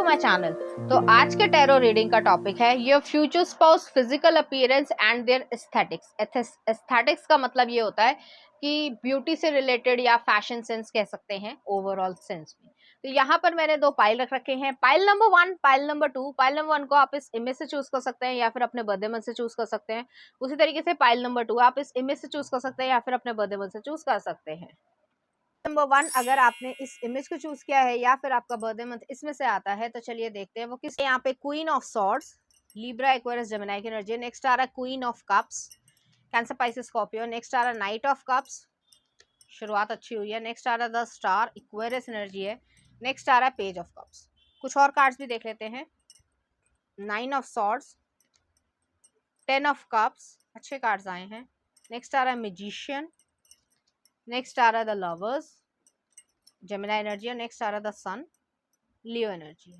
My channel. तो आज के टैरो रीडिंग का टॉपिक है your future spouse physical appearance and their aesthetics. Aesthetics का मतलब ये होता है कि ब्यूटी से रिलेटेड या फैशन सेंस कह सकते हैं, ओवरऑल सेंस में। तो यहाँ पर मैंने दो पाइल रख रखे हैं, pile number 1, pile number 2। Pile number 1 को आप इस इमेज से चूज कर सकते हैं या फिर अपने बर्थडे मंथ से चूज कर सकते हैं। उसी तरीके से पाइल नंबर 2 आप इस इमेज से चूज कर सकते हैं या फिर अपने बर्थडे मंथ से चूज कर सकते हैं। नंबर 1 अगर आपने इस इमेज को चूज किया है या फिर आपका बर्थडे मंथ इसमें से आता है, तो चलिए देखते हैं वो किस। यहाँ पे Queen of Swords, Libra, Aquarius, Gemini की एनर्जी। नेक्स्ट आ रहा है Queen of Cups, Cancer, Pisces, Scorpio. Next आ रहा है नाइट ऑफ कप्स, शुरुआत अच्छी हुई है। नेक्स्ट आ रहा है द स्टार, एक्वेरियस एनर्जी है। नेक्स्ट आ रहा है पेज ऑफ कप्स। कुछ और कार्ड्स भी देख लेते हैं। 9 ऑफ सॉर्ड्स, 10 ऑफ कप्स, अच्छे कार्ड्स आए हैं। नेक्स्ट आ रहा है मैजिशियन। नेक्स्ट आ रहा है द लवर्स, जेमिनी एनर्जी। और नेक्स्ट आ रहा है द सन, लियो एनर्जी।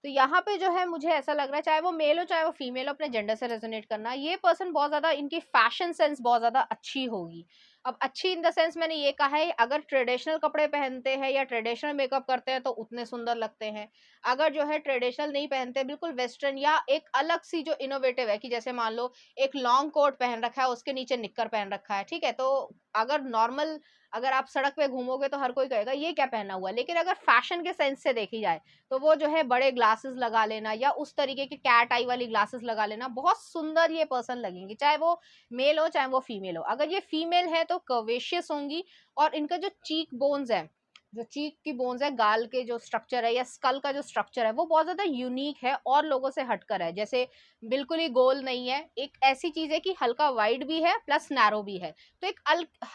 तो यहाँ पे जो है मुझे ऐसा लग रहा है, चाहे वो मेल हो चाहे वो फीमेल हो, अपने जेंडर से रेजोनेट करना। ये पर्सन बहुत ज्यादा, इनकी फैशन सेंस बहुत ज्यादा अच्छी होगी। अब अच्छी इन द सेंस मैंने ये कहा है, अगर ट्रेडिशनल कपड़े पहनते हैं या ट्रेडिशनल मेकअप करते हैं तो उतने सुंदर लगते हैं। अगर जो है ट्रेडिशनल नहीं पहनते, बिल्कुल वेस्टर्न या एक अलग सी जो इनोवेटिव है, कि जैसे मान लो एक लॉन्ग कोट पहन रखा है, उसके नीचे निक्कर पहन रखा है, ठीक है, तो अगर नॉर्मल अगर आप सड़क पे घूमोगे तो हर कोई कहेगा ये क्या पहना हुआ है। लेकिन अगर फैशन के सेंस से देखी जाए तो वो जो है बड़े ग्लासेस लगा लेना या उस तरीके के कैट आई वाली ग्लासेस लगा लेना, बहुत सुंदर ये पर्सन लगेंगे, चाहे वो मेल हो चाहे वो फीमेल हो। अगर ये फीमेल है तो कर्वेशियस होंगी, और इनका जो चीक बोन्स है, जो चीक की बोन्स है, गाल के जो स्ट्रक्चर है या स्कल का जो स्ट्रक्चर है, वो बहुत ज्यादा यूनिक है और लोगों से हटकर है। जैसे बिल्कुल ही गोल नहीं है, एक ऐसी चीज है कि हल्का वाइड भी है प्लस नैरो भी है। तो एक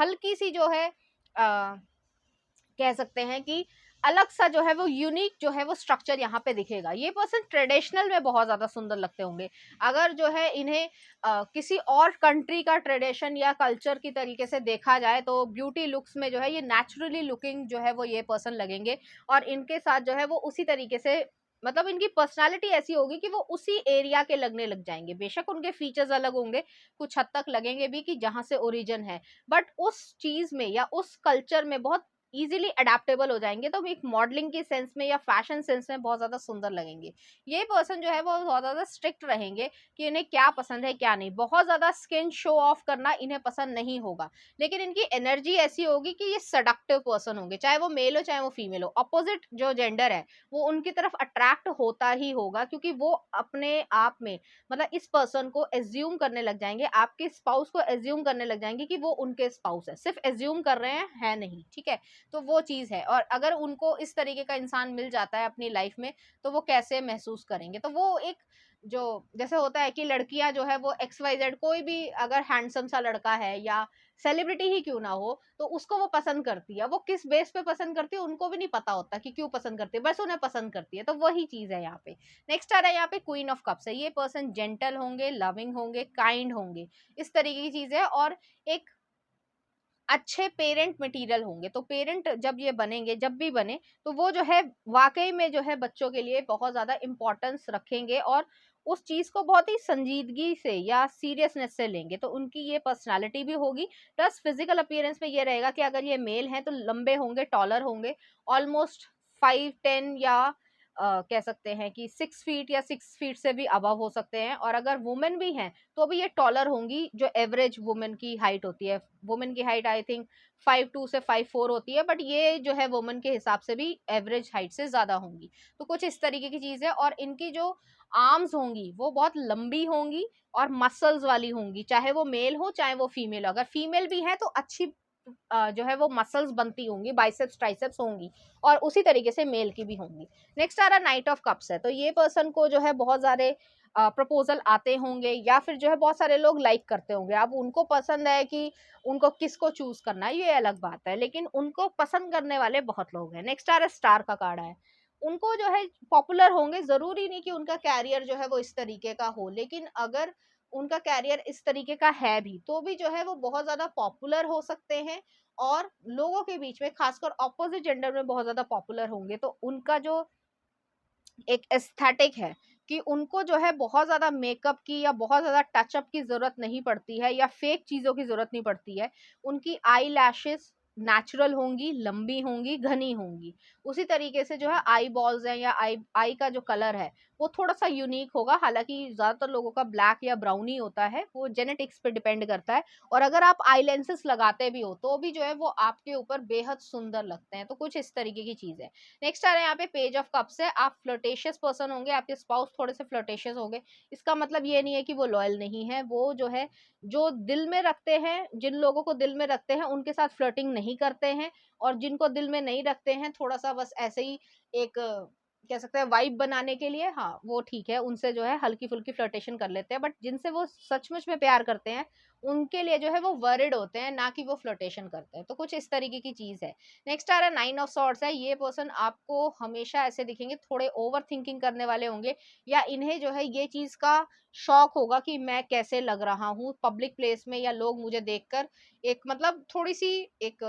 हल्की सी जो है कह सकते हैं कि अलग सा जो है वो यूनिक जो है वो स्ट्रक्चर यहाँ पे दिखेगा। ये पर्सन ट्रेडिशनल में बहुत ज्यादा सुंदर लगते होंगे। अगर जो है इन्हें किसी और कंट्री का ट्रेडिशन या कल्चर की तरीके से देखा जाए तो ब्यूटी लुक्स में जो है ये नेचुरली लुकिंग जो है वो ये पर्सन लगेंगे। और इनके साथ जो है वो उसी तरीके से, मतलब इनकी पर्सनालिटी ऐसी होगी कि वो उसी एरिया के लगने लग जाएंगे। बेशक उनके फीचर्स अलग होंगे, कुछ हद तक लगेंगे भी कि जहां से ओरिजिन है, बट उस चीज में या उस कल्चर में बहुत इजीली अडेप्टेबल हो जाएंगे। तो एक मॉडलिंग के सेंस में या फैशन सेंस में बहुत ज्यादा सुंदर लगेंगे। ये पर्सन जो है वो बहुत ज्यादा स्ट्रिक्ट रहेंगे कि इन्हें क्या पसंद है क्या नहीं। बहुत ज्यादा स्किन शो ऑफ करना इन्हें पसंद नहीं होगा। लेकिन इनकी एनर्जी ऐसी होगी कि ये सडक्टिव पर्सन होंगे, चाहे वो मेल हो चाहे वो फीमेल हो। अपोजिट जो जेंडर है वो उनकी तरफ अट्रैक्ट होता ही होगा, क्योंकि वो अपने आप में, मतलब इस पर्सन को एज्यूम करने लग जाएंगे, आपके स्पाउस को एज्यूम करने लग जाएंगे कि वो उनके स्पाउस है। सिर्फ एज्यूम कर रहे हैं, है नहीं, ठीक है। तो वो चीज है। और अगर उनको इस तरीके का इंसान मिल जाता है अपनी लाइफ में तो वो कैसे महसूस करेंगे। तो वो एक जो जैसे होता है कि लड़कियां जो है वो XYZ, कोई भी अगर हैंडसम सा लड़का है या सेलिब्रिटी ही क्यों ना हो, तो उसको वो पसंद करती है। वो किस बेस पे पसंद करती है उनको भी नहीं पता होता कि क्यों पसंद करती है, बस उन्हें पसंद करती है। तो वही चीज है यहाँ पे। नेक्स्ट आ रहा है यहाँ पे क्वीन ऑफ कप्स है। ये पर्सन जेंटल होंगे, लविंग होंगे, काइंड होंगे, इस तरीके की चीज है। और एक अच्छे पेरेंट मटेरियल होंगे। तो पेरेंट जब ये बनेंगे, जब भी बने, तो वो जो है वाकई में जो है बच्चों के लिए बहुत ज्यादा इंपॉर्टेंस रखेंगे और उस चीज को बहुत ही संजीदगी से या सीरियसनेस से लेंगे। तो उनकी ये पर्सनालिटी भी होगी। प्लस फिजिकल अपीयरेंस में ये रहेगा कि अगर ये मेल हैं तो लंबे होंगे, टॉलर होंगे, ऑलमोस्ट 5'10" या कह सकते हैं कि 6 फीट या 6 फीट से भी अबव हो सकते हैं। और अगर वुमेन भी हैं तो भी ये टॉलर होंगी, जो एवरेज वुमेन की हाइट होती है। वुमेन की हाइट आई थिंक 5'2" से 5'4" होती है, बट ये जो है वुमेन के हिसाब से भी एवरेज हाइट से ज्यादा होंगी। तो कुछ इस तरीके की चीज है। और इनकी जो आर्म्स होंगी वो बहुत लंबी होंगी और मसल्स वाली होंगी, चाहे वो मेल हो चाहे वो फीमेल हो। अगर फीमेल भी है तो अच्छी जो है वो मसल्स बनती होंगी, बाइसेप्स ट्राइसेप्स होंगी, और उसी तरीके से मेल की भी होंगी। नेक्स्ट आ रहा नाइट ऑफ कप्स है। तो ये पर्सन को जो है बहुत सारे प्रपोजल आते होंगे या फिर जो है बहुत सारे लोग लाइक करते होंगे। अब उनको पसंद है कि उनको किसको चूज करना है, ये अलग बात है, लेकिन उनको पसंद करने वाले बहुत लोग हैं। नेक्स्ट आ रहा स्टार का कार्ड है। उनको जो है पॉपुलर होंगे, जरूरी नहीं कि उनका कैरियर जो है वो इस तरीके का हो, लेकिन अगर उनका कैरियर इस तरीके का है भी तो भी जो है वो बहुत ज्यादा पॉपुलर हो सकते हैं और लोगों के बीच में, खासकर ऑपोजिट जेंडर में बहुत ज्यादा पॉपुलर होंगे। तो उनका जो एक एस्थेटिक है कि उनको जो है बहुत ज्यादा मेकअप की या बहुत ज्यादा टचअप की जरूरत नहीं पड़ती है या फेक चीजों की जरूरत नहीं पड़ती है। उनकी आई लैशेस, नेचुरल होंगी, लंबी होंगी, घनी होंगी। उसी तरीके से जो है आई बॉल्स हैं या आई आई का जो कलर है वो थोड़ा सा यूनिक होगा। हालांकि ज्यादातर लोगों का ब्लैक या ब्राउन ही होता है, वो जेनेटिक्स पे डिपेंड करता है। और अगर आप आई लेंसेस लगाते भी हो तो भी जो है वो आपके ऊपर बेहद सुंदर लगते हैं। तो कुछ इस तरीके की चीज है। नेक्स्ट आ रहा है यहाँ पे पेज ऑफ कप्स है। आप फ्लर्टेशियस पर्सन होंगे, आपके स्पाउस थोड़े से फ्लर्टेशियस होंगे। इसका मतलब ये नहीं है कि वो लॉयल नहीं है, वो जो है जो दिल में रखते हैं, जिन लोगों को दिल में रखते हैं उनके साथ फ्लर्टिंग नहीं करते हैं। और जिनको दिल में नहीं रखते हैं, थोड़ा सा बस ऐसे ही एक कह सकते हैं वाइब बनाने के लिए, हाँ वो ठीक है, उनसे जो है हल्की फुल्की फ्लर्टेशन कर लेते हैं। बट जिनसे वो सचमुच में प्यार करते हैं उनके लिए जो है वो वरिड होते हैं, ना कि वो फ्लर्टेशन करते हैं। तो कुछ इस तरीके की चीज है। नेक्स्ट आ रहा है नाइन ऑफ सॉर्ड्स है। ये पर्सन आपको हमेशा ऐसे दिखेंगे, थोड़े ओवर थिंकिंग करने वाले होंगे, या इन्हें जो है ये चीज का शौक होगा कि मैं कैसे लग रहा हूँ पब्लिक प्लेस में, या लोग मुझे देखकर एक मतलब थोड़ी सी एक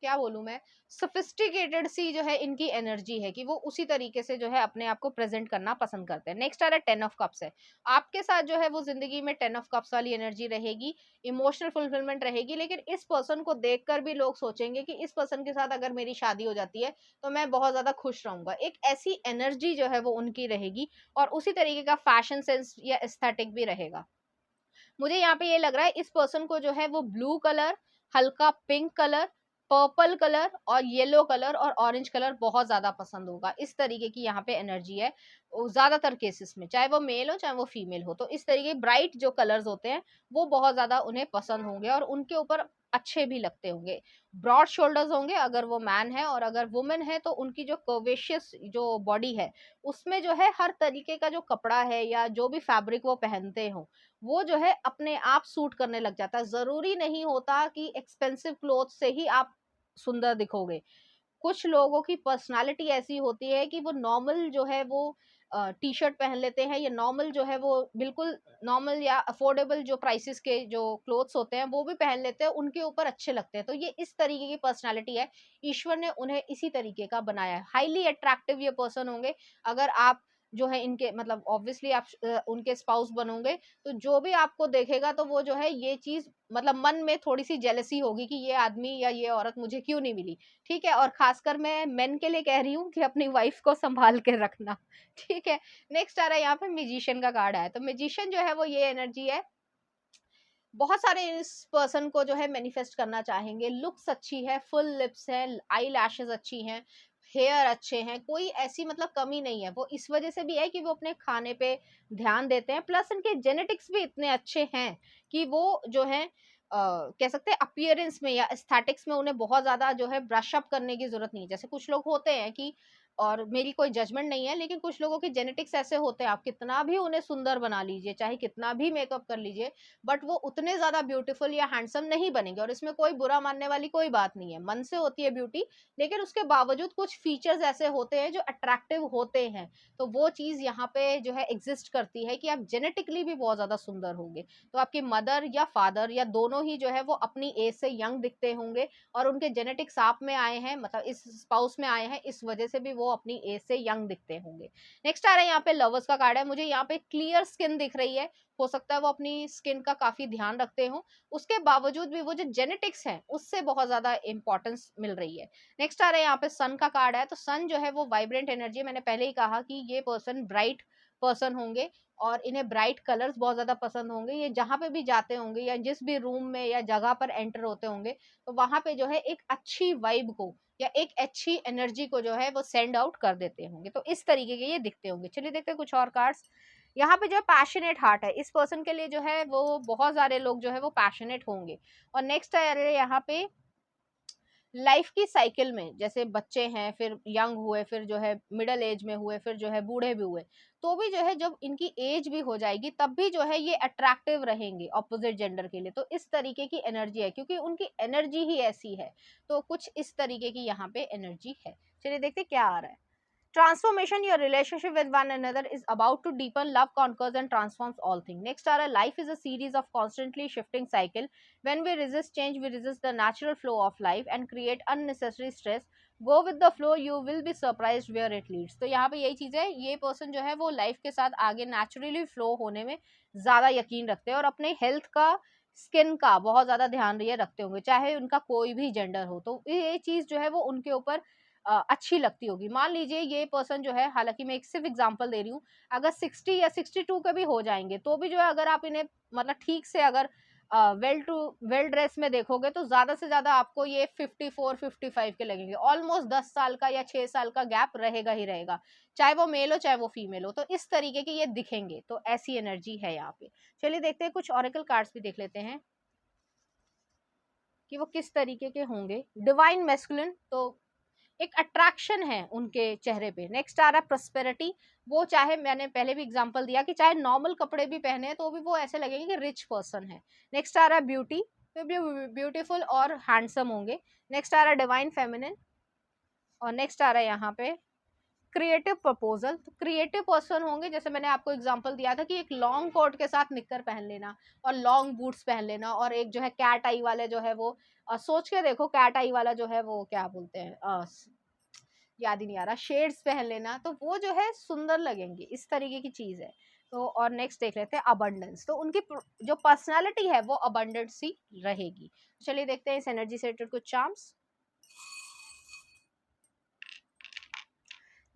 क्या बोलूं मैं, सोफिस्टिकेटेड सी जो है इनकी एनर्जी है कि वो उसी तरीके से जो है अपने आप को प्रेजेंट करना पसंद करते हैं। नेक्स्ट आ रहा है टेन ऑफ कप्स है। आपके साथ जो है वो जिंदगी में टेन ऑफ कप्स वाली एनर्जी रहेगी, इमोशनल फुलफिलमेंट रहेगी। लेकिन इस पर्सन को देखकर भी लोग सोचेंगे कि इस पर्सन के साथ अगर मेरी शादी हो जाती है तो मैं बहुत ज्यादा खुश रहूंगा। एक ऐसी एनर्जी जो है वो उनकी रहेगी। और उसी तरीके का फैशन सेंस या एस्थेटिक भी रहेगा। मुझे यहाँ पे ये लग रहा है इस पर्सन को जो है वो ब्लू कलर, हल्का पिंक कलर, पर्पल कलर और येलो कलर और ऑरेंज कलर बहुत ज्यादा पसंद होगा। इस तरीके की यहाँ पे एनर्जी है ज्यादातर केसेस में, चाहे वो मेल हो चाहे वो फीमेल हो। तो इस तरीके ब्राइट जो कलर्स होते हैं वो बहुत ज्यादा उन्हें पसंद होंगे और उनके ऊपर अच्छे भी लगते होंगे। ब्रॉड शोल्डर्स होंगे अगर वो मैन है, और अगर वुमेन है तो उनकी जो कर्वेशियस जो बॉडी है उसमें जो है हर तरीके का जो कपड़ा है या जो भी फैब्रिक वो पहनते हो वो जो है अपने आप सूट करने लग जाता है। जरूरी नहीं होता कि एक्सपेंसिव क्लोथ से ही आप सुंदर दिखोगे। कुछ लोगों की पर्सनालिटी ऐसी होती है कि वो नॉर्मल जो है वो टी शर्ट पहन लेते हैं, या नॉर्मल जो है वो बिल्कुल नॉर्मल या अफोर्डेबल जो प्राइसेस के जो क्लोथ्स होते हैं वो भी पहन लेते हैं, उनके ऊपर अच्छे लगते हैं। तो ये इस तरीके की पर्सनालिटी है, ईश्वर ने उन्हें इसी तरीके का बनाया है। हाईली अट्रैक्टिव ये पर्सन होंगे। अगर आप जो है इनके मतलब ऑब्वियसली आप उनके स्पाउस बनोगे तो जो भी आपको देखेगा तो वो जो है ये चीज मतलब मन में थोड़ी सी जेलसी होगी कि ये आदमी या ये औरत मुझे क्यों नहीं मिली। ठीक है, और खासकर मैं मेन के लिए कह रही हूँ कि अपनी वाइफ को संभाल के रखना। ठीक है। नेक्स्ट आ रहा है यहाँ पे म्यूजिशियन का कार्ड है। तो म्यूजिशियन जो है वो ये एनर्जी है, बहुत सारे इस पर्सन को जो है मैनिफेस्ट करना चाहेंगे। लुक्स अच्छी है, फुल लिप्स है, आई लैशेज अच्छी हैं, हेयर अच्छे हैं, कोई ऐसी मतलब कमी नहीं है। वो इस वजह से भी है कि वो अपने खाने पे ध्यान देते हैं, प्लस इनके जेनेटिक्स भी इतने अच्छे हैं कि वो जो है कह सकते हैं अपीयरेंस में या एस्थेटिक्स में उन्हें बहुत ज्यादा जो है ब्रश अप करने की जरूरत नहीं है। जैसे कुछ लोग होते हैं कि, और मेरी कोई जजमेंट नहीं है, लेकिन कुछ लोगों के जेनेटिक्स ऐसे होते हैं आप कितना भी उन्हें सुंदर बना लीजिए, चाहे कितना भी मेकअप कर लीजिए, बट वो उतने ज्यादा ब्यूटीफुल या हैंडसम नहीं बनेंगे। और इसमें कोई बुरा मानने वाली कोई बात नहीं है, मन से होती है ब्यूटी। लेकिन उसके बावजूद कुछ फीचर्स ऐसे होते हैं जो अट्रैक्टिव होते हैं। तो वो चीज यहाँ पे जो है एग्जिस्ट करती है कि आप जेनेटिकली भी बहुत ज्यादा सुंदर होंगे। तो आपकी मदर या फादर या दोनों ही जो है वो अपनी एज से यंग दिखते होंगे, और उनके जेनेटिक्स आप में आए हैं, मतलब इस स्पाउस में आए हैं, इस वजह से भी वो अपनी एज से यंग दिखते होंगे। नेक्स्ट आ रहा है यहाँ पे लवर्स का कार्ड है। मुझे यहाँ पे क्लियर स्किन दिख रही है, हो सकता है वो अपनी स्किन का काफी ध्यान रखते हो, उसके बावजूद भी वो जो जेनेटिक्स है उससे बहुत ज्यादा इंपॉर्टेंस मिल रही है। नेक्स्ट आ रहा है यहाँ पे सन का कार्ड है। तो सन जो है वो वाइब्रेंट एनर्जी, मैंने पहले ही कहा कि ये पर्सन ब्राइट पर्सन होंगे और इन्हें ब्राइट कलर्स बहुत ज्यादा पसंद होंगे। ये जहां पे भी जाते होंगे या जिस भी रूम में या जगह पर एंटर होते होंगे तो वहां पे जो है एक अच्छी वाइब को या एक अच्छी एनर्जी को जो है वो सेंड आउट कर देते होंगे। तो इस तरीके के ये दिखते होंगे। चलिए देखते हैं कुछ और कार्ड्स। यहाँ पे जो है पैशनेट हार्ट है, इस पर्सन के लिए जो है वो बहुत सारे लोग जो है वो पैशनेट होंगे। और नेक्स्ट है यहाँ पे लाइफ की साइकिल में, जैसे बच्चे हैं, फिर यंग हुए, फिर जो है मिडिल एज में हुए, फिर जो है बूढ़े भी हुए, तो भी जो है जब इनकी एज भी हो जाएगी तब भी जो है ये अट्रैक्टिव रहेंगे ऑपोजिट जेंडर के लिए। तो इस तरीके की एनर्जी है क्योंकि उनकी एनर्जी ही ऐसी है। तो कुछ इस तरीके की यहाँ पे एनर्जी है। चलिए देखते क्या आ रहा है। Transformation, your relationship with one another is about to deepen. Love conquers and transforms all things. Next, our life is a series of constantly shifting cycle. When we resist change, we resist the natural flow of life and create unnecessary stress. Go with the flow, you will be surprised where it leads. तो यहाँ पे यही चीज है, ये person जो है वो लाइफ के साथ आगे नेचुरली फ्लो होने में ज्यादा यकीन रखते हैं और अपने हेल्थ का स्किन का बहुत ज़्यादा ध्यान ये रखते होंगे, चाहे उनका कोई भी जेंडर हो, तो ये चीज़ जो है वो उनके ऊपर अच्छी लगती होगी। मान लीजिए ये पर्सन जो है, हालाँकि मैं एक सिर्फ़ एग्ज़ाम्पल दे रही हूँ, अगर 60 या 62 के भी हो जाएँगे, तो भी जो है अगर आप इन्हें मतलब ठीक से अगर वेल ड्रेस में देखोगे तो ज़्यादा से ज़्यादा आपको ये 54-55 के लगेंगे। ऑलमोस्ट 10 साल का या 6 साल का गैप रहेगा ही रहेगा। चाहे वो मेल हो, चाहे वो फीमेल हो, तो इस तरीके के ये दिखेंगे, तो ऐसी एनर्जी है यहाँ पे। चलिए देखते हैं, कुछ ऑरेकल कार्ड्स भी देख लेते हैं कि वो किस तरीके के होंगे। डिवाइन मैस्कुलिन, तो एक अट्रैक्शन है उनके चेहरे पे। नेक्स्ट आ रहा है प्रॉस्पेरिटी, वो चाहे मैंने पहले भी एग्जांपल दिया कि चाहे नॉर्मल कपड़े भी पहने हैं तो भी वो ऐसे लगेंगे कि रिच पर्सन है। नेक्स्ट आ रहा है ब्यूटी, तो ब्यूटीफुल और हैंडसम होंगे। नेक्स्ट आ रहा है डिवाइन फेमिनिन, और नेक्स्ट आ रहा है यहाँ पे क्रिएटिव प्रपोजल, तो क्रिएटिव पर्सन होंगे। जैसे मैंने आपको एग्जांपल दिया था कि एक लॉन्ग कोट के साथ निक्कर पहन लेना और लॉन्ग बूट्स पहन लेना, और एक जो है कैट आई वाले जो है वो सोच के देखो, कैट आई वाला जो है वो क्या बोलते हैं, याद ही नहीं आ रहा, शेड्स पहन लेना, तो वो जो है सुंदर लगेंगे, इस तरीके की चीज है। तो और नेक्स्ट देख लेते हैं अबंडेंस, तो उनकी जो पर्सनालिटी है वो अबंडेंट सी रहेगी। चलिए देखते हैं इस एनर्जी से रिलेटेड कुछ चार्म्स।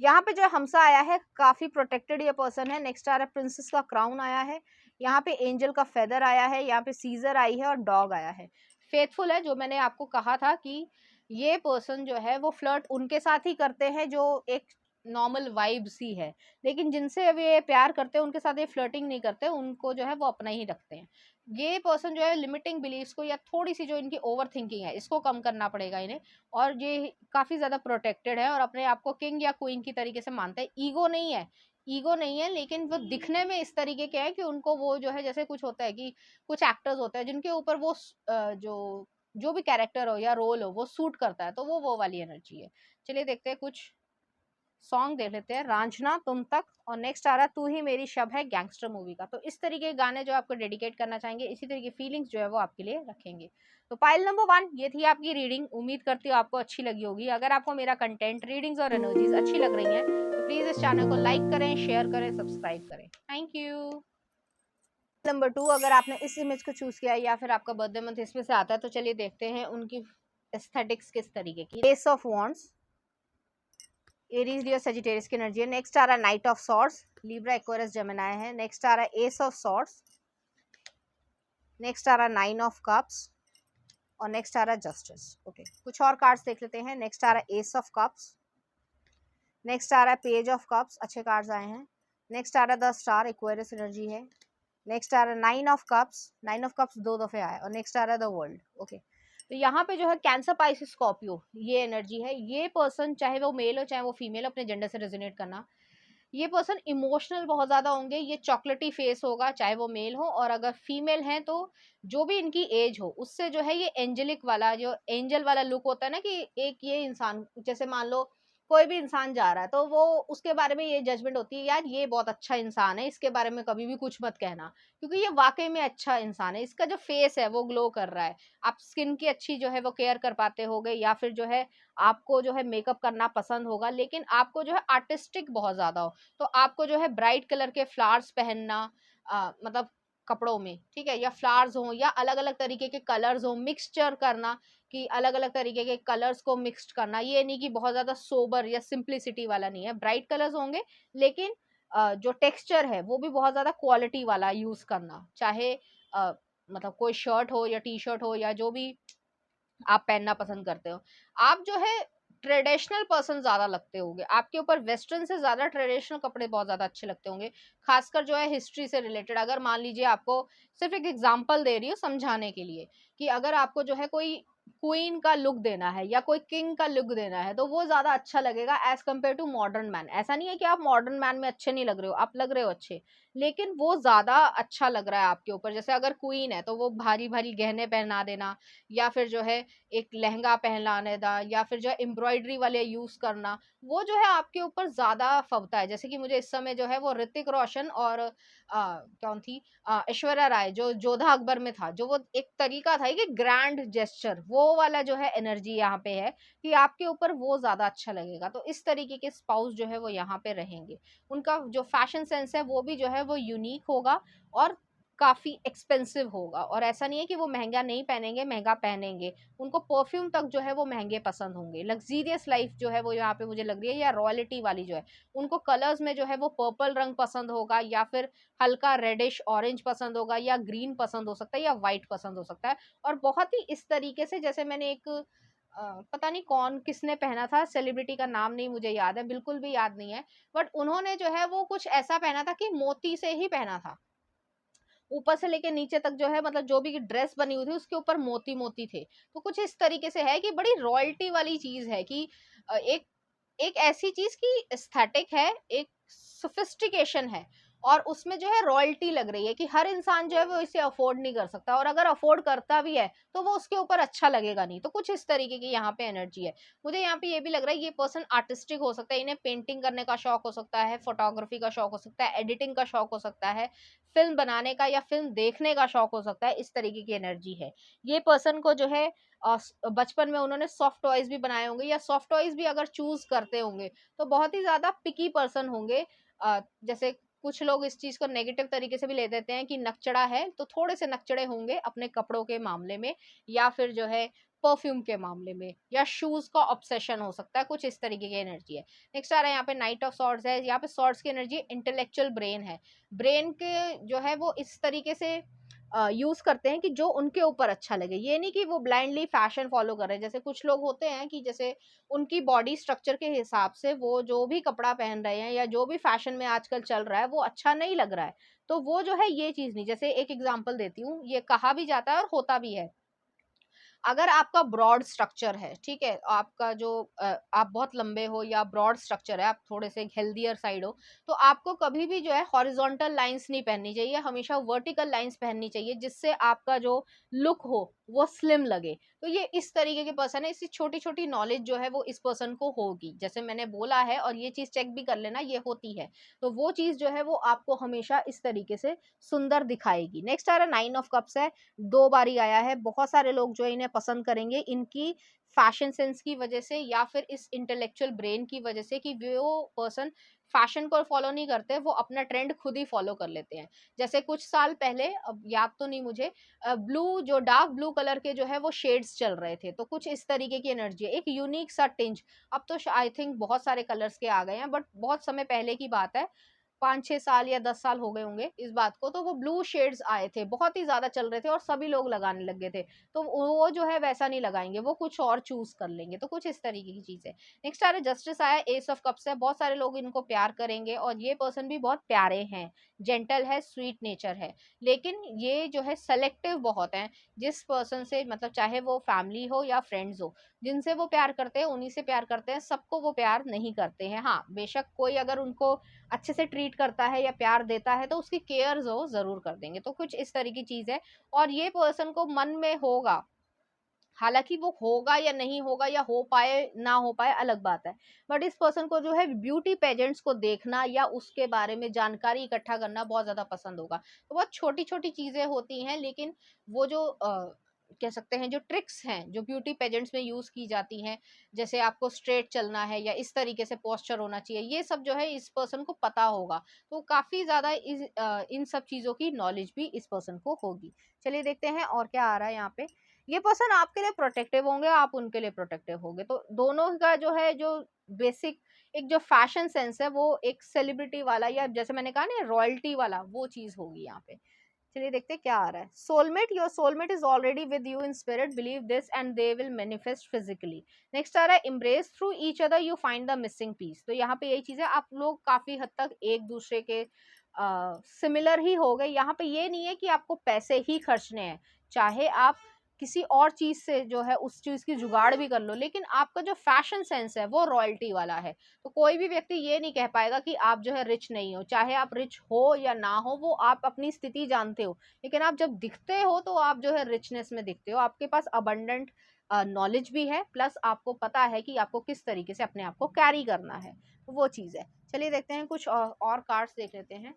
यहाँ पे जो हमसा आया है, काफी प्रोटेक्टेड ये पर्सन है। नेक्स्ट आ रहा है प्रिंसेस का क्राउन आया है, यहाँ पे एंजल का फेदर आया है, यहाँ पे सीजर आई है और डॉग आया है। फेथफुल है, जो मैंने आपको कहा था कि ये पर्सन जो है वो फ्लर्ट उनके साथ ही करते हैं जो एक नॉर्मल वाइब सी है, लेकिन जिनसे वे प्यार करते हैं उनके साथ ये फ्लर्टिंग नहीं करते, उनको जो है वो अपना ही रखते हैं। ये पर्सन जो है लिमिटिंग बिलीव्स को या थोड़ी सी जो इनकी ओवर थिंकिंग है इसको कम करना पड़ेगा इन्हें, और ये काफी ज्यादा प्रोटेक्टेड है और अपने आप को किंग या क्वीन की तरीके से मानते हैं। ईगो नहीं है, ईगो नहीं है, लेकिन वो दिखने में इस तरीके के हैं कि उनको वो जो है, जैसे कुछ होता है कि कुछ एक्टर्स होते हैं जिनके ऊपर वो जो जो भी कैरेक्टर हो या रोल हो वो सूट करता है, तो वो वाली एनर्जी है। चलिए देखते हैं कुछ सॉन्ग देख लेते हैं। रांझना, तुम तक, और नेक्स्ट आ रहा है तू ही मेरी शब है, गैंगस्टर मूवी का। तो इस तरीके के गाने जो आपको डेडिकेट करना चाहेंगे, इसी तरीके की फीलिंग्स जो है वो आपके लिए रखेंगे। तो पाइल नंबर 1 ये थी आपकी रीडिंग, उम्मीद करती हूँ आपको अच्छी लगी होगी। अगर आपको मेरा कंटेंट, रीडिंग्स और एनर्जीज अच्छी लग रही हैं तो प्लीज इस चैनल को लाइक करें, शेयर करें, सब्सक्राइब करें। Thank you. नंबर 2, अगर आपने इस इमेज को चूज किया या फिर आपका बर्थडे मंथ इसमें से आता है, तो चलिए देखते हैं उनकी एस्थेटिक्स किस तरीके की। S of wands, Aries Leo Sagittarius की एनर्जी है। नेक्स्ट आ रहा है night of Swords, Libra Aquarius Gemini है। नेक्स्ट आ रहा है एस ऑफ सॉर्ड्स, नेक्स्ट आ रहा है नाइन ऑफ कप्स, और नेक्स्ट आ रहा है जस्टिस। ओके, कुछ और कार्ड्स देख लेते हैं। नेक्स्ट आ रहा है एस ऑफ कप्स, नेक्स्ट आ रहा है पेज ऑफ कप्स, अच्छे कार्ड्स आए हैं। नेक्स्ट आ रहा है द स्टार, एक्वेरियस एनर्जी है। नेक्स्ट आ रहा है nine of cups, nine of cups 2 दफे आया, और नेक्स्ट आ रहा है द वर्ल्ड। ओके, तो यहाँ पे जो है कैंसर, पाइसिस, स्कॉर्पियो, ये एनर्जी है। ये पर्सन चाहे वो मेल हो चाहे वो फीमेल, अपने जेंडर से रेजोनेट करना। ये पर्सन इमोशनल बहुत ज्यादा होंगे, ये चॉकलेटी फेस होगा चाहे वो मेल हो, और अगर फीमेल है तो जो भी इनकी एज हो उससे जो है ये एंजेलिक वाला, जो एंजल वाला लुक होता है ना, कि एक ये इंसान, जैसे मान लो कोई भी इंसान जा रहा है तो वो उसके बारे में ये जजमेंट होती है, यार ये बहुत अच्छा इंसान है, इसके बारे में कभी भी कुछ मत कहना, क्योंकि ये वाकई में अच्छा इंसान है। इसका जो फेस है वो ग्लो कर रहा है। आप स्किन की अच्छी जो है वो केयर कर पाते होगे, या फिर जो है आपको जो है मेकअप करना पसंद होगा, लेकिन आपको जो है आर्टिस्टिक बहुत ज्यादा हो, तो आपको जो है ब्राइट कलर के फ्लावर्स पहनना, मतलब कपड़ों में, ठीक है, या फ्लावर्स हो या अलग अलग तरीके के कलर्स हो, मिक्सचर करना, कि अलग अलग तरीके के कलर्स को मिक्स करना। ये नहीं कि बहुत ज्यादा सोबर या सिंप्लिसिटी वाला नहीं है, ब्राइट कलर्स होंगे, लेकिन जो टेक्सचर है वो भी बहुत ज्यादा क्वालिटी वाला यूज करना। चाहे मतलब कोई शर्ट हो या टी शर्ट हो या जो भी आप पहनना पसंद करते हो। आप जो है ट्रेडिशनल पर्सन ज्यादा लगते होंगे, आपके ऊपर वेस्टर्न से ज्यादा ट्रेडिशनल कपड़े बहुत ज्यादा अच्छे लगते होंगे, खासकर जो है हिस्ट्री से रिलेटेड। अगर मान लीजिए, आपको सिर्फ एक एग्जांपल दे रही हूँ समझाने के लिए, कि अगर आपको जो है कोई क्वीन का लुक देना है या कोई किंग का लुक देना है, तो वो ज्यादा अच्छा लगेगा as compare to modern man. ऐसा नहीं है कि आप मॉडर्न मैन में अच्छे नहीं लग रहे हो, आप लग रहे हो अच्छे, लेकिन वो ज्यादा अच्छा लग रहा है आपके ऊपर। जैसे अगर क्वीन है तो वो भारी भारी गहने पहना देना, या फिर जो है एक लहंगा पहनाने दा, या फिर जो है एम्ब्रॉयडरी वाले यूज करना, वो जो है आपके ऊपर ज्यादा फबता है। जैसे कि मुझे इस समय जो है वो ऋतिक रोशन और कौन थी, ऐश्वर्या राय, जो जोधा अकबर में था, जो वो एक तरीका था कि ग्रैंड जेस्चर, वो वाला जो है एनर्जी यहाँ पे है, कि आपके ऊपर वो ज्यादा अच्छा लगेगा। तो इस तरीके के स्पाउस जो है वो यहाँ पे रहेंगे। उनका जो फैशन सेंस है वो भी जो है वो यूनिक होगा, और काफ़ी एक्सपेंसिव होगा, और ऐसा नहीं है कि वो महँगा नहीं पहनेंगे, महँगा पहनेंगे। उनको परफ्यूम तक जो है वो महँगे पसंद होंगे। लग्ज़रियस लाइफ़ जो है वो यहाँ पे मुझे लग रही है, या रॉयल्टी वाली जो है, उनको कलर्स में जो है वो पर्पल रंग पसंद होगा, या फिर हल्का रेडिश ऑरेंज पसंद होगा, या ग्रीन पसंद हो सकता है, या व्हाइट पसंद हो सकता है। और बहुत ही इस तरीके से, जैसे मैंने एक पता नहीं कौन किसने पहना था, सेलिब्रिटी का नाम नहीं मुझे याद है, बिल्कुल भी याद नहीं है। बट उन्होंने जो है वो कुछ ऐसा पहना था कि मोती से ही पहना था। ऊपर से लेके नीचे तक जो है, मतलब जो भी ड्रेस बनी हुई थी उसके ऊपर मोती-मोती थे। तो कुछ इस तरीके से है कि बड़ी रॉयल्टी वाली चीज़ है कि एक एक ऐसी चीज़ की एस्थेटिक है, एक सोफिस्टिकेशन है, और उसमें जो है रॉयल्टी लग रही है कि हर इंसान जो है वो इसे अफ़ोर्ड नहीं कर सकता, और अगर अफ़ोर्ड करता भी है, तो वो उसके ऊपर अच्छा लगेगा नहीं। तो कुछ इस तरीके की यहाँ पे एनर्जी है। मुझे यहाँ पे ये भी लग रहा है ये पर्सन आर्टिस्टिक हो सकता है, इन्हें पेंटिंग करने का शौक हो सकता है, फ़ोटोग्राफ़ी का शौक हो सकता है, एडिटिंग का शौक हो सकता है, फ़िल्म बनाने का या फ़िल्म देखने का शौक हो सकता है, इस तरीके की एनर्जी है। ये पर्सन को जो है बचपन में उन्होंने सॉफ्ट टॉयज़ भी बनाए होंगे, या सॉफ्ट टॉयज़ भी अगर चूज़ करते होंगे, तो बहुत ही ज़्यादा पिकी पर्सन होंगे। जैसे कुछ लोग इस चीज़ को नेगेटिव तरीके से भी ले देते हैं कि नकचढ़ा है, तो थोड़े से नकचढ़े होंगे अपने कपड़ों के मामले में, या फिर जो है परफ्यूम के मामले में, या शूज़ का ऑब्सेशन हो सकता है, कुछ इस तरीके की एनर्जी है। नेक्स्ट आ रहा है यहाँ पे नाइट ऑफ सॉर्ड्स है, यहाँ पे सॉर्ड्स की एनर्जी इंटेलेक्चुअल ब्रेन है। ब्रेन के जो है वो इस तरीके से यूज़ करते हैं कि जो उनके ऊपर अच्छा लगे। ये नहीं कि वो ब्लाइंडली फैशन फ़ॉलो कर रहे हैं। जैसे कुछ लोग होते हैं कि जैसे उनकी बॉडी स्ट्रक्चर के हिसाब से वो जो भी कपड़ा पहन रहे हैं, या जो भी फैशन में आजकल चल रहा है, वो अच्छा नहीं लग रहा है। तो वो जो है ये चीज़ नहीं, जैसे एक एग्ज़ाम्पल देती हूँ, ये कहा भी जाता है और होता भी है। अगर आपका ब्रॉड स्ट्रक्चर है, ठीक है? आपका जो आप बहुत लंबे हो, या ब्रॉड स्ट्रक्चर है, आप थोड़े से हेल्दियर साइड हो, तो आपको कभी भी जो है हॉरिज़ॉन्टल लाइन्स नहीं पहननी चाहिए, हमेशा वर्टिकल लाइन्स पहननी चाहिए, जिससे आपका जो लुक हो, वो स्लिम लगे। तो ये इस तरीके के पर्सन है, इससे छोटी-छोटी नॉलेज जो है वो इस पर्सन को होगी। जैसे मैंने बोला है, और ये चीज़ चेक भी कर लेना, ये होती है। तो वो चीज़ जो है वो आपको हमेशा इस तरीके से सुंदर दिखाएगी। नेक्स्ट आ रहा है 9 ऑफ कप्स है। 2 बारी आया है। बहुत सारे लोग जो है इन्हें पसंद करेंगे, इनकी फैशन सेंस की वजह से, या फिर इस इंटेलेक्चुअल ब्रेन की वजह से कि वो पर्सन फैशन को फॉलो नहीं करते, वो अपना ट्रेंड खुद ही फॉलो कर लेते हैं। जैसे कुछ साल पहले, अब याद तो नहीं मुझे, ब्लू जो डार्क ब्लू कलर के जो है वो शेड्स चल रहे थे, तो कुछ इस तरीके की एनर्जी है, एक यूनिक सा टिंज। अब तो आई थिंक बहुत सारे कलर्स के आ गए हैं, बट बहुत समय पहले की बात है, 5-6 साल या 10 साल हो गए होंगे इस बात को, तो वो ब्लू शेड्स आए थे, बहुत ही ज़्यादा चल रहे थे और सभी लोग लगाने लग गए थे। तो वो जो है वैसा नहीं लगाएँगे, वो कुछ और चूज़ कर लेंगे, तो कुछ इस तरीके की चीज़ है। नेक्स्ट आ रहा है जस्टिस आया, एस ऑफ कप्स है, बहुत सारे लोग इनको प्यार करेंगे, और ये पर्सन भी बहुत प्यारे हैं, जेंटल है, स्वीट नेचर है। लेकिन ये जो है सेलेक्टिव बहुत हैं, जिस पर्सन से, मतलब चाहे वो फैमिली हो या फ्रेंड्स हो, जिनसे वो प्यार करते हैं, उन्हीं से प्यार करते हैं, सबको वो प्यार नहीं करते हैं। हाँ, बेशक कोई अगर उनको अच्छे से ट्रीट करता है या प्यार देता है, तो उसकी केयर वो ज़रूर कर देंगे। तो कुछ इस तरह की चीज़ है, और ये पर्सन को मन में होगा, हालाँकि वो होगा या नहीं होगा, या हो पाए, ना हो पाए, अलग बात है। बट इस पर्सन को जो है ब्यूटी पेजेंट्स को देखना, या उसके बारे में जानकारी इकट्ठा करना बहुत ज़्यादा पसंद होगा। तो बहुत छोटी-छोटी चीज़ें होती हैं, लेकिन वो जो कह सकते हैं जो ट्रिक्स हैं, जो ब्यूटी पेजेंट्स में यूज़ की जाती हैं, जैसे आपको स्ट्रेट चलना है, या इस तरीके से पोस्चर होना चाहिए, ये सब जो है इस पर्सन को पता होगा। तो काफ़ी ज़्यादा इन सब चीज़ों की नॉलेज भी इस पर्सन को होगी। चलिए देखते हैं और क्या आ रहा है यहाँ पे। ये पर्सन आपके लिए प्रोटेक्टिव होंगे, आप उनके लिए प्रोटेक्टिव होंगे। तो दोनों का जो है, जो बेसिक एक जो फैशन सेंस है, वो एक सेलिब्रिटी वाला, या जैसे मैंने कहा ना रॉयल्टी वाला, वो चीज़ होगी यहाँ पे। चलिए देखते हैं क्या आ रहा है। Soulmate, your soulmate is already with you in spirit, believe this and they will manifest physically. Next आ रहा है embrace, through each other you find the missing piece. तो यहाँ पे यही चीज़ है, आप लोग काफ़ी हद तक एक दूसरे के सिमिलर ही हो गए। यहाँ पे ये नहीं है कि आपको पैसे ही खर्चने हैं, चाहे आप किसी और चीज़ से जो है उस चीज़ की जुगाड़ भी कर लो, लेकिन आपका जो फैशन सेंस है वो रॉयल्टी वाला है। तो कोई भी व्यक्ति ये नहीं कह पाएगा कि आप जो है रिच नहीं हो, चाहे आप रिच हो या ना हो, वो आप अपनी स्थिति जानते हो, लेकिन आप जब दिखते हो तो आप जो है रिचनेस में दिखते हो, आपके पास अबंडेंट नॉलेज भी है, प्लस आपको पता है कि आपको किस तरीके से अपने आप को कैरी करना है, तो वो चीज़ है। चलिए देखते हैं कुछ और कार्ड्स देख लेते हैं।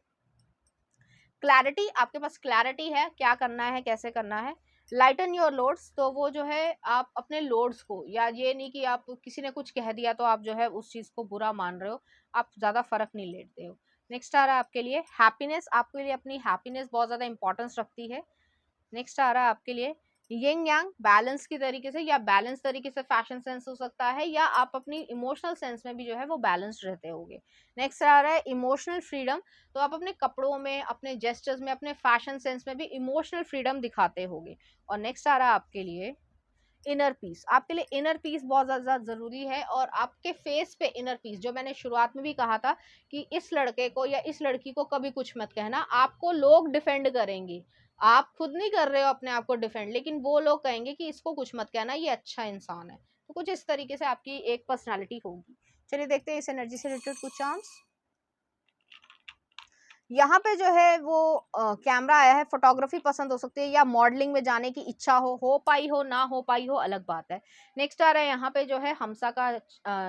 क्लैरिटी, आपके पास क्लैरिटी है, क्या करना है, कैसे करना है। लाइटन योर लोड्स, तो वो जो है आप अपने लोड्स को, या ये नहीं कि आप किसी ने कुछ कह दिया तो आप जो है उस चीज़ को बुरा मान रहे हो, आप ज़्यादा फ़र्क नहीं लेते हो। नेक्स्ट आ रहा है आपके लिए हैप्पीनेस, आपके लिए अपनी हैप्पीनेस बहुत ज़्यादा इंपॉर्टेंस रखती है। नेक्स्ट आ रहा है आपके लिए यिंग यांग, बैलेंस की तरीके से, या बैलेंस तरीके से फैशन सेंस हो सकता है, या आप अपनी इमोशनल सेंस में भी जो है वो बैलेंस्ड रहते होगे। नेक्स्ट आ रहा है इमोशनल फ्रीडम, तो आप अपने कपड़ों में, अपने जेस्चर्स में, अपने फैशन सेंस में भी इमोशनल फ्रीडम दिखाते होगे। और नेक्स्ट आ रहा है आपके लिए इनर पीस, आपके लिए इनर पीस बहुत ज़्यादा ज़रूरी है। और आपके फेस पे इनर पीस, जो मैंने शुरुआत में भी कहा था कि इस लड़के को या इस लड़की को कभी कुछ मत कहना, आपको लोग डिफेंड करेंगे। आप खुद नहीं कर रहे हो अपने आप को डिफेंड, लेकिन वो लोग कहेंगे कि इसको कुछ मत कहना, ये अच्छा इंसान है। तो कुछ इस तरीके से आपकी एक पर्सनालिटी होगी। चलिए देखते हैं इस एनर्जी से रिलेटेड कुछ चांस। यहाँ पे जो है वो कैमरा आया है, फोटोग्राफी पसंद हो सकती है, या मॉडलिंग में जाने की इच्छा हो पाई हो ना हो पाई हो अलग बात है। नेक्स्ट आ रहा है यहाँ पे जो है हमसा का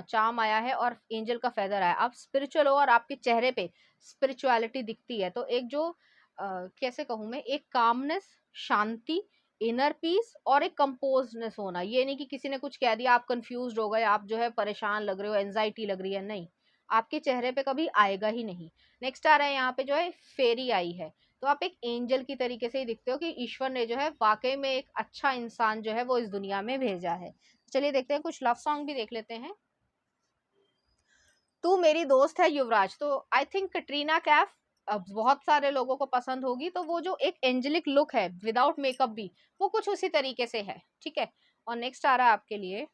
चार्म आया है और एंजल का फेदर आया। आप स्पिरिचुअल हो और आपके चेहरे पे स्पिरिचुअलिटी दिखती है, तो एक जो कैसे कहूँ मैं, एक कामनेस, शांति, इनर पीस और एक कंपोजनेस होना। ये नहीं कि किसी ने कुछ कह दिया आप कंफ्यूज हो गए, आप जो है परेशान लग रहे हो, एंजाइटी लग रही है, नहीं, आपके चेहरे पे कभी आएगा ही नहीं। नेक्स्ट आ रहा है यहाँ पे जो है फेरी आई है, तो आप एक एंजल की तरीके से ही दिखते हो कि ईश्वर ने जो है वाकई में एक अच्छा इंसान जो है वो इस दुनिया में भेजा है। चलिए देखते हैं, कुछ लव सॉन्ग भी देख लेते हैं। तू मेरी दोस्त है युवराज, तो आई थिंक कटरीना कैफ अब बहुत सारे लोगों को पसंद होगी। तो वो जो एक एंजेलिक लुक है विदाउट मेकअप भी, वो कुछ उसी तरीके से है, ठीक है। और नेक्स्ट आ रहा है आपके लिए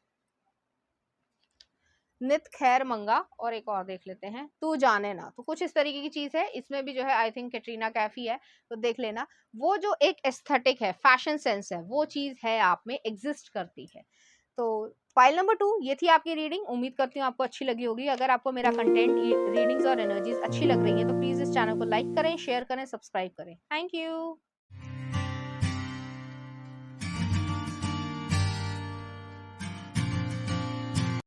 नित खैर मंगा, और एक और देख लेते हैं तू जाने ना, तो कुछ इस तरीके की चीज है। इसमें भी जो है आई थिंक कैटरीना कैफ ही है, तो देख लेना। वो जो एक एस्थेटिक है, फैशन सेंस है, वो चीज है आप में, एग्जिस्ट करती है। तो फाइल नंबर 2 ये थी आपकी रीडिंग। उम्मीद करती हूँ आपको अच्छी लगी होगी। अगर आपको मेरा कंटेंट, रीडिंग्स और एनर्जीज अच्छी लग रही है तो प्लीज इस चैनल को लाइक करें, शेयर करें, सब्सक्राइब करें। Thank you.